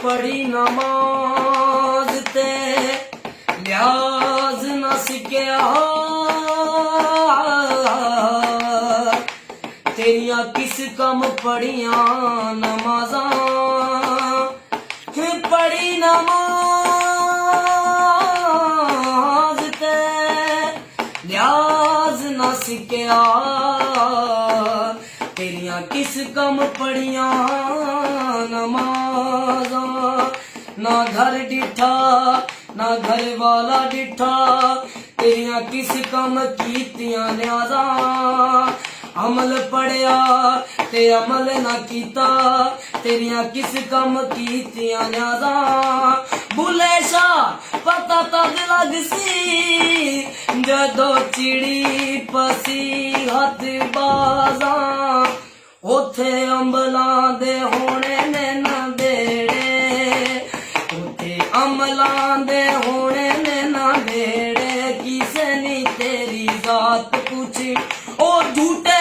पढ़ी नमाज ते लिहाज न सिक्या तेरिया किस कम पढ़िया नमाजा पढ़ी नमाज ते लिहाज न सिक्या तेरिया किस कम पढ़िया नमाजा ना घर डिठा ना घर वाला डिठा तेरिया किस कम कीतियां न्याजा अमल पढ़िया ते अमल ना कीता तेरिया किस कम कीतियां न्याजा बुले शाह पता तद लग सी जदों चिड़ी पसी हथ बाजा उथे अमलां दे होने ने ना देड़े उथे अमलां दे होने ने ना देड़े किसे नी तेरी जात पूछी ओ झूठे